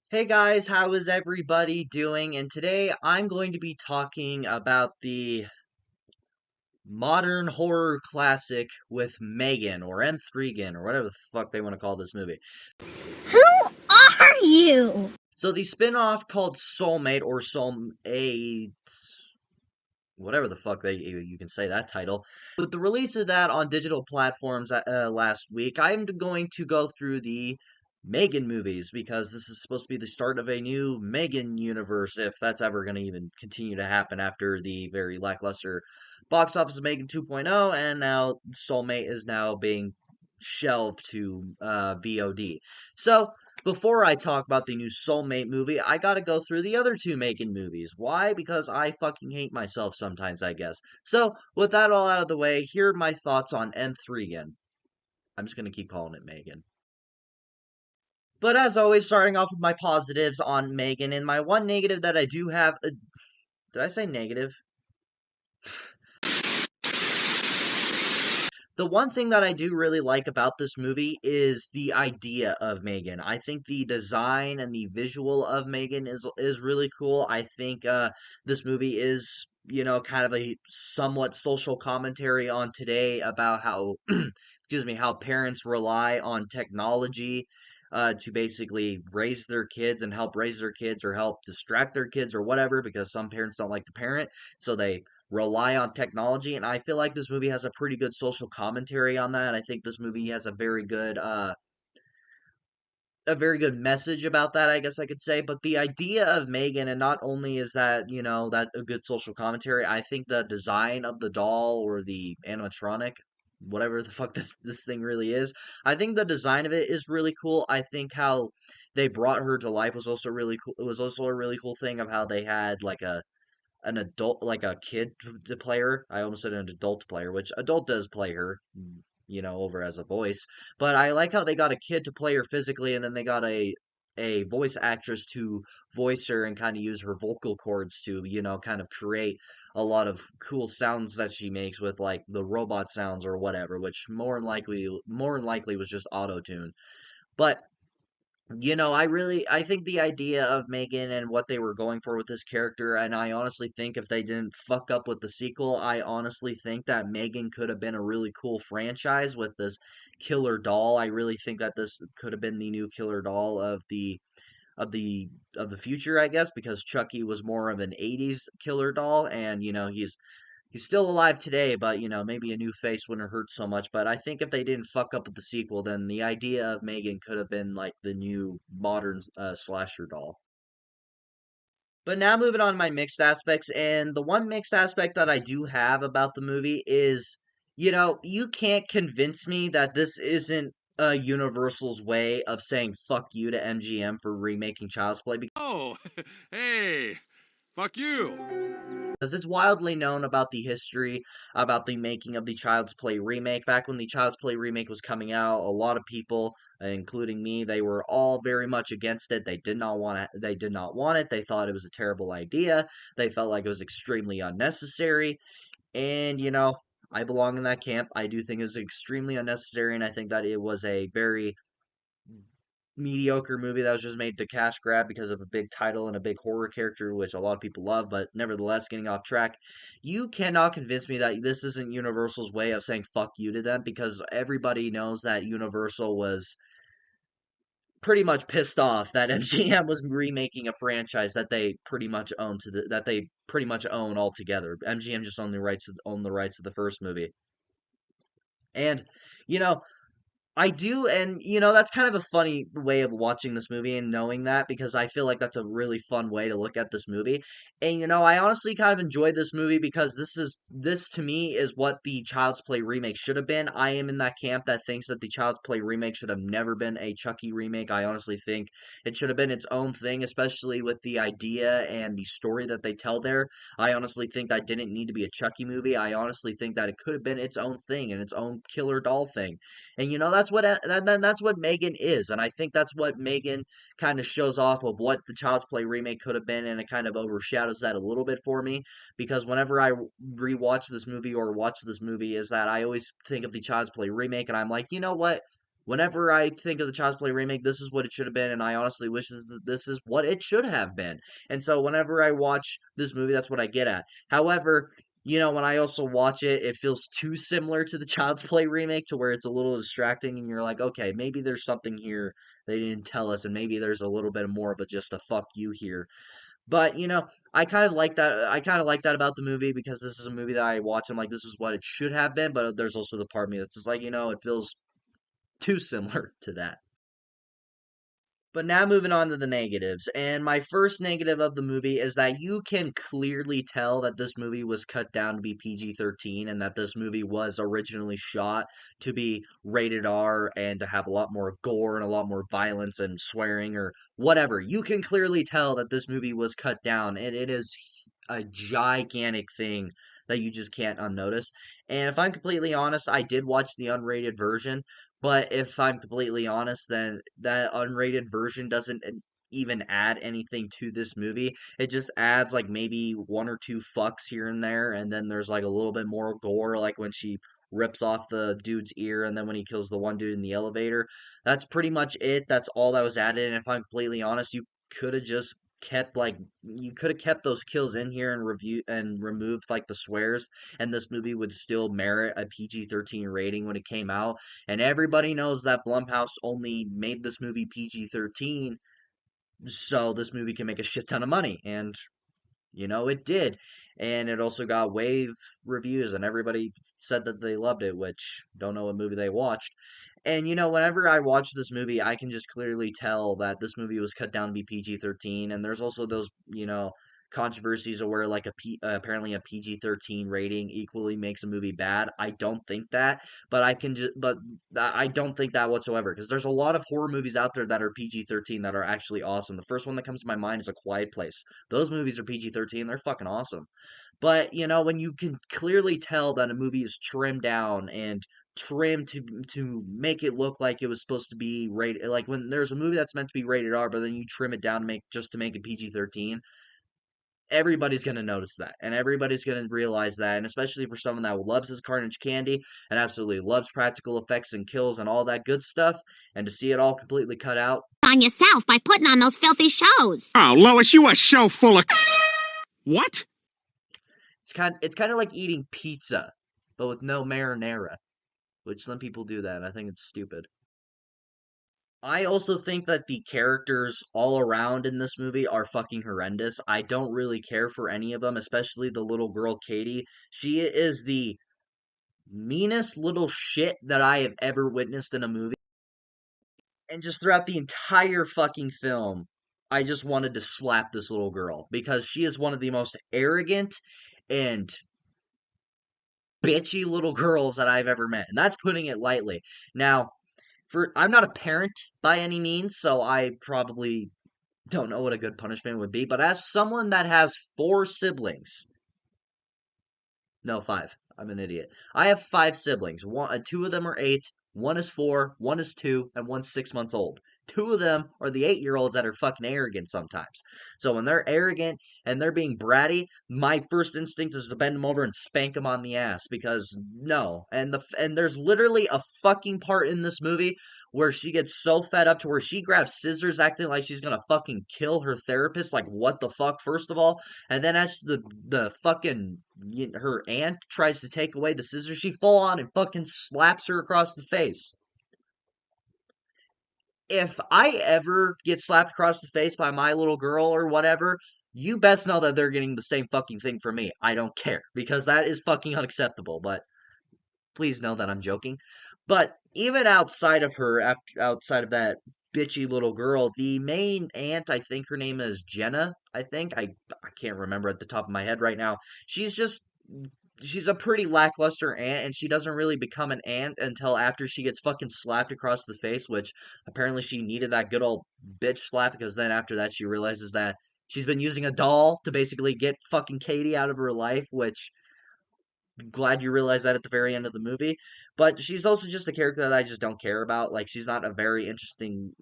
Hey guys, how is everybody doing? And today I'm going to be talking about the modern horror classic with Megan or M3gan or whatever the fuck they want to call this movie. Who are you? So the spin-off called Soulmate or Soulmate, whatever the fuck you can say that title. With the release of that on digital platforms last week, I'm going to go through the Megan movies because this is supposed to be the start of a new Megan universe, if that's ever going to even continue to happen after the very lackluster box office of Megan 2.0, and now Soulmate is now being shelved to VOD. So before I talk about the new Soulmate movie, I gotta go through the other two Megan movies. Why? Because I fucking hate myself sometimes, I guess. So, with that all out of the way, here are my thoughts on M3gan. I'm just gonna keep calling it Megan. But as always, starting off with my positives on Megan, and my one negative that I do have. Did I say negative? The one thing that I do really like about this movie is the idea of Megan. I think the design and the visual of Megan is really cool. I think this movie is, kind of a somewhat social commentary on today about how excuse me, how parents rely on technology to basically raise their kids and help raise their kids or help distract their kids or whatever, because some parents don't like to parent, so they rely on technology. And I feel like this movie has a pretty good social commentary on that. I think this movie has a very good message about that, I guess I could say. But the idea of Megan, and not only is that, that a good social commentary, I think the design of the doll or the animatronic, whatever the fuck this thing really is, I think the design of it is really cool. I think how they brought her to life was also really cool. It was also a really cool thing of how they had like an adult, like a kid to play her. I almost said an adult player, which adult does play her, over as a voice. But I like how they got a kid to play her physically, and then they got a voice actress to voice her and kind of use her vocal cords to, kind of create a lot of cool sounds that she makes with like the robot sounds or whatever, which more than likely was just auto tune. But I think the idea of Megan and what they were going for with this character, and I honestly think if they didn't fuck up with the sequel, I honestly think that Megan could have been a really cool franchise with this killer doll. I really think that this could have been the new killer doll of the future, I guess, because Chucky was more of an 80s killer doll, and he's still alive today, but maybe a new face wouldn't hurt so much. But I think if they didn't fuck up with the sequel, then the idea of Megan could have been like the new modern slasher doll. But now moving on to my mixed aspects, and the one mixed aspect that I do have about the movie is, you can't convince me that this isn't Universal's way of saying fuck you to MGM for remaking Child's Play, Oh, hey, fuck you. because it's wildly known about the history about the making of the Child's Play remake. Back when the Child's Play remake was coming out, a lot of people, including me, they were all very much against it. They did not want it. They did not want it. They thought it was a terrible idea. They felt like it was extremely unnecessary. And I belong in that camp. I do think it was extremely unnecessary, and I think that it was a very mediocre movie that was just made to cash grab because of a big title and a big horror character, which a lot of people love, but nevertheless, getting off track. You cannot convince me that this isn't Universal's way of saying fuck you to them, because everybody knows that Universal was pretty much pissed off that MGM was remaking a franchise that they pretty much own altogether. MGM just owned the rights of the first movie. And you know, I do, and that's kind of a funny way of watching this movie and knowing that, because I feel like that's a really fun way to look at this movie. And I honestly kind of enjoyed this movie because this to me is what the Child's Play remake should have been. I am in that camp that thinks that the Child's Play remake should have never been a Chucky remake. I honestly think it should have been its own thing, especially with the idea and the story that they tell there. I honestly think that didn't need to be a Chucky movie. I honestly think that it could have been its own thing and its own killer doll thing. And that's what Megan is, and I think that's what Megan kind of shows off of what the Child's Play remake could have been, and it kind of overshadows that a little bit for me, because whenever I rewatch this movie or watch this movie, is that I always think of the Child's Play remake, and I'm like, you know what? Whenever I think of the Child's Play remake, this is what it should have been, and I honestly wish this is what it should have been. And so whenever I watch this movie, that's what I get at. However, when I also watch it, it feels too similar to the Child's Play remake to where it's a little distracting, and you're like, okay, maybe there's something here they didn't tell us, and maybe there's a little bit more of a just a fuck you here. But I kind of like that. I kind of like that about the movie because this is a movie that I watch. I'm like, this is what it should have been. But there's also the part of me that's just like, it feels too similar to that. But now moving on to the negatives. And my first negative of the movie is that you can clearly tell that this movie was cut down to be PG-13 and that this movie was originally shot to be rated R and to have a lot more gore and a lot more violence and swearing or whatever. You can clearly tell that this movie was cut down and it is a gigantic thing that you just can't unnotice. And if I'm completely honest, I did watch the unrated version, but if I'm completely honest, then that unrated version doesn't even add anything to this movie. It just adds like maybe one or two fucks here and there, and then there's like a little bit more gore, like when she rips off the dude's ear, and then when he kills the one dude in the elevator. That's pretty much it. That's all that was added. And if I'm completely honest, could have just kept like you could have kept those kills in here and review and removed like the swears, and this movie would still merit a PG-13 rating when it came out. And everybody knows that Blumhouse only made this movie PG-13 so this movie can make a shit ton of money. And it did. And it also got wave reviews, and everybody said that they loved it, which don't know what movie they watched. And whenever I watch this movie, I can just clearly tell that this movie was cut down to be PG-13. And there's also those, controversies of where like apparently a PG-13 rating equally makes a movie bad. I don't think that, but I don't think that whatsoever because there's a lot of horror movies out there that are PG-13 that are actually awesome. The first one that comes to my mind is A Quiet Place. Those movies are PG-13, they're fucking awesome. But when you can clearly tell that a movie is trimmed down and trimmed to make it look like it was supposed to be rated, like when there's a movie that's meant to be rated R, but then you trim it down to make it PG-13, everybody's going to notice that and everybody's going to realize that. And especially for someone that loves his carnage candy and absolutely loves practical effects and kills and all that good stuff, and to see it all completely cut out, On yourself by putting on those filthy shows. Oh, Lois, you a show full of... What? it's kind of like eating pizza but with no marinara, which some people do that, and I think it's stupid. I also think that the characters all around in this movie are fucking horrendous. I don't really care for any of them, especially the little girl Katie. She is the meanest little shit that I have ever witnessed in a movie. And just throughout the entire fucking film, I just wanted to slap this little girl because she is one of the most arrogant and bitchy little girls that I've ever met. And that's putting it lightly. Now, I'm not a parent by any means, so I probably don't know what a good punishment would be, but as someone that has four siblings, no, five. I'm an idiot. I have five siblings. Two of them are 8. One is 4. One is 2, and one's 6 months old. Two of them are the 8-year-olds that are fucking arrogant sometimes. So when they're arrogant and they're being bratty, my first instinct is to bend them over and spank them on the ass because no. And there's literally a fucking part in this movie where she gets so fed up to where she grabs scissors acting like she's gonna fucking kill her therapist. Like what the fuck, first of all? And then as the fucking her aunt tries to take away the scissors, she full on and fucking slaps her across the face. If I ever get slapped across the face by my little girl or whatever, you best know that they're getting the same fucking thing from me. I don't care because that is fucking unacceptable. But please know that I'm joking. But even outside of her, outside of that bitchy little girl, the main aunt, I think her name is Jenna. I can't remember at the top of my head right now. She's a pretty lackluster aunt, and she doesn't really become an aunt until after she gets fucking slapped across the face, which apparently she needed that good old bitch slap because then after that she realizes that she's been using a doll to basically get fucking Katie out of her life, which glad you realize that at the very end of the movie. But she's also just a character that I just don't care about. Like she's not a very interesting,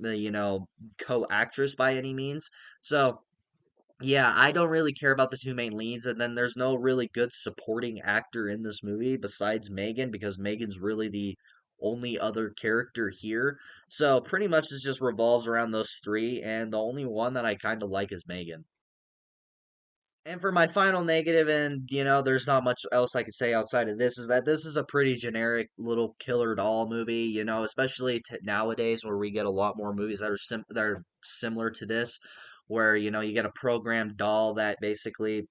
co-actress by any means. So yeah, I don't really care about the two main leads, and then there's no really good supporting actor in this movie besides Megan because Megan's really the only other character here. So pretty much it just revolves around those three, and the only one that I kind of like is Megan. And for my final negative, and there's not much else I could say outside of this, is that this is a pretty generic little killer doll movie. Especially nowadays where we get a lot more movies that are similar to this, where you get a programmed doll that basically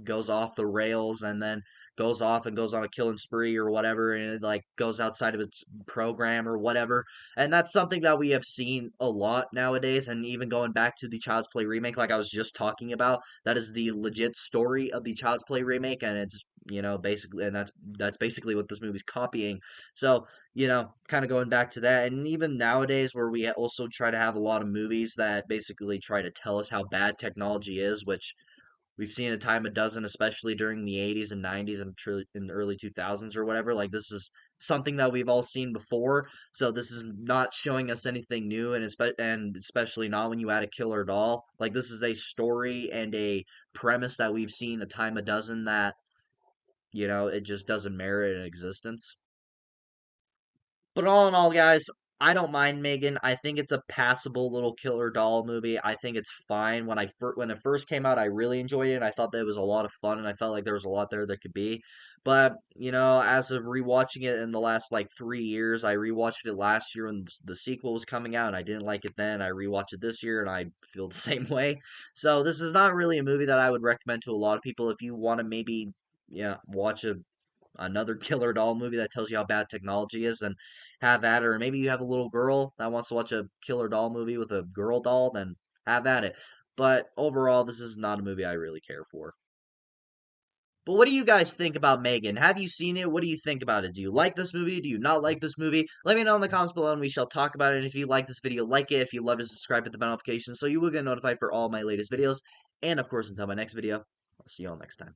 goes off the rails and then goes off and goes on a killing spree or whatever, and it like goes outside of its program or whatever. And that's something that we have seen a lot nowadays. And even going back to the Child's Play remake, like I was just talking about, that is the legit story of the Child's Play remake, and it's basically, and that's basically what this movie's copying. So kind of going back to that, and even nowadays where we also try to have a lot of movies that basically try to tell us how bad technology is, which we've seen a time a dozen, especially during the 80s and 90s and in the early 2000s or whatever. Like, this is something that we've all seen before. So, this is not showing us anything new, and especially not when you add a killer doll. Like, this is a story and a premise that we've seen a time a dozen that, it just doesn't merit an existence. But all in all, guys, I don't mind Megan. I think it's a passable little killer doll movie. I think it's fine. When it first came out, I really enjoyed it. I thought that it was a lot of fun, and I felt like there was a lot there that could be. But as of rewatching it in the last like 3 years, I rewatched it last year when the sequel was coming out, and I didn't like it then. I rewatched it this year, and I feel the same way. So this is not really a movie that I would recommend to a lot of people. If you want to maybe watch another killer doll movie that tells you how bad technology is, then have at it. Or maybe you have a little girl that wants to watch a killer doll movie with a girl doll, then have at it. But overall, this is not a movie I really care for. But what do you guys think about Megan? Have you seen it? What do you think about it? Do you like this movie? Do you not like this movie? Let me know in the comments below and we shall talk about it. And if you like this video, like it. If you love it, subscribe, hit the bell notification so you will get notified for all my latest videos. And of course, until my next video, I'll see you all next time.